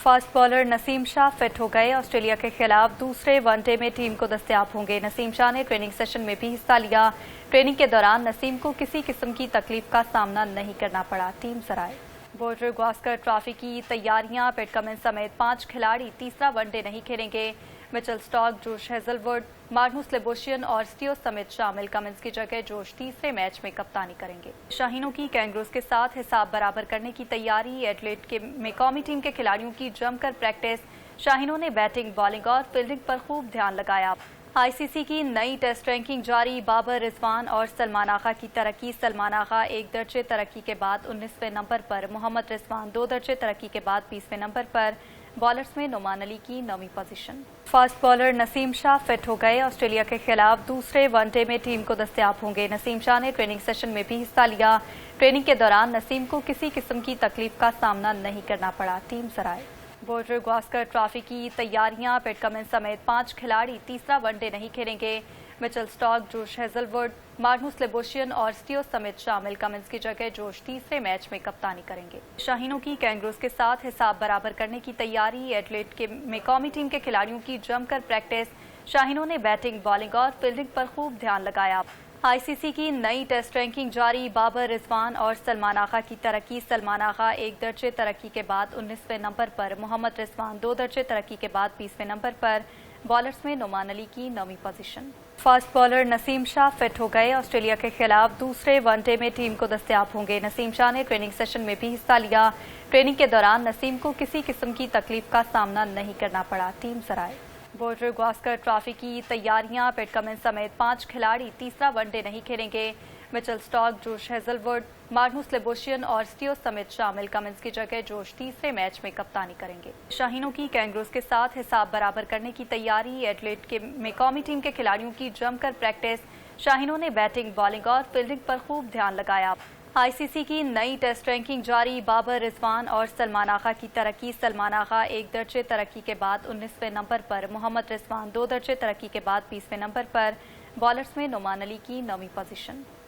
Fast bowler Naseem Shah fit हो गए। Australia के खिलाफ दूसरे वनडे में टीम को दस्तयाब होंगे। नसीम शाह ने ट्रेनिंग सेशन में भी हिस्सा लिया। ट्रेनिंग के दौरान नसीम को किसी किस्म की तकलीफ का सामना नहीं करना पड़ा। टीम सराय बॉर्डर गावस्कर ट्रॉफी की तैयारियां। पैट कमिंस समेत 5 खिलाड़ी तीसरा वनडे नहीं खेलेंगे। Mitchell Starc, Josh Hazlewood, Marnus Labuschagne और स्टीव समिथ शामिल। कमिंस की जगह जोश तीसरे मैच में कप्तानी करेंगे। शाहीनों की कैंगरूज के साथ हिसाब बराबर करने की तैयारी। एडलेड में कौमी टीम के खिलाड़ियों की जमकर प्रैक्टिस। शाहीनों ने बैटिंग, बॉलिंग और फील्डिंग पर खूब ध्यान लगाया। आईसीसी की नई टेस्ट रैंकिंग जारी। बाबर रिजवान और सलमान आगा की तरक्की। सलमान आगा 1 दर्जे तरक्की के बाद 19वें नंबर पर, मोहम्मद रिजवान 2 दर्जे तरक्की के बाद 20वें नंबर पर। बॉलर्स में नुमान अली की 9वीं position. Fast bowler Naseem Shah fit हो गए। ऑस्ट्रेलिया के खिलाफ दूसरे वनडे में टीम को दस्तयाब होंगे। नसीम शाह ने ट्रेनिंग सेशन में भी हिस्सा लिया। ट्रेनिंग के दौरान नसीम को किसी किस्म की तकलीफ का सामना नहीं करना पड़ा। टीम सराय बॉर्डर गावस्कर ट्रॉफी की तैयारियां। पैट कमिंस समेत 5 खिलाड़ी तीसरा वनडे नहीं खेलेंगे। Mitchell Starc, Josh Hazlewood, Marnus Labuschagne और स्टीव समिथ शामिल। कमिंस की जगह जोश तीसरे मैच में कप्तानी करेंगे। शाहीनों की कैंगरूज के साथ हिसाब बराबर करने की तैयारी। एडलेड में कौमी टीम के खिलाड़ियों की जमकर प्रैक्टिस। शाहीनों ने बैटिंग, बॉलिंग और फील्डिंग पर खूब ध्यान लगाया। आईसीसी की नई टेस्ट रैंकिंग जारी। बाबर रिजवान और सलमान आगा की तरक्की। सलमान आगा 1 दर्जे तरक्की के बाद 19वें नंबर पर, मोहम्मद रिजवान 2 दर्जे तरक्की के बाद 20वें नंबर पर। बॉलर्स में नुमान अली की 9वीं position. Fast bowler Naseem Shah fit हो गए। ऑस्ट्रेलिया के खिलाफ दूसरे वनडे में टीम को दस्तयाब होंगे। नसीम शाह ने ट्रेनिंग सेशन में भी हिस्सा लिया। ट्रेनिंग के दौरान नसीम को किसी किस्म की तकलीफ का सामना नहीं करना पड़ा। टीम सराय बॉर्डर गावस्कर ट्रॉफी की तैयारियां। पैट कमिंस समेत 5 खिलाड़ी तीसरा वनडे नहीं खेलेंगे। Mitchell Starc, Josh Hazlewood, Marnus Labuschagne और स्टीव समिथ शामिल। कमिंस की जगह जोश तीसरे मैच में कप्तानी करेंगे। शाहीनों की कैंगरूज के साथ हिसाब बराबर करने की तैयारी। एडलेड में कौमी टीम के खिलाड़ियों की जमकर प्रैक्टिस। शाहीनों ने बैटिंग, बॉलिंग और फील्डिंग पर खूब ध्यान लगाया। आईसीसी की नई टेस्ट रैंकिंग जारी। बाबर रिजवान और सलमान आगा की तरक्की। सलमान आगा 1 दर्जे तरक्की के बाद 19वें नंबर पर, मोहम्मद रिजवान 2 दर्जे तरक्की के बाद 20वें नंबर पर। बॉलर्स में नुमान अली की 9वीं पोजीशन।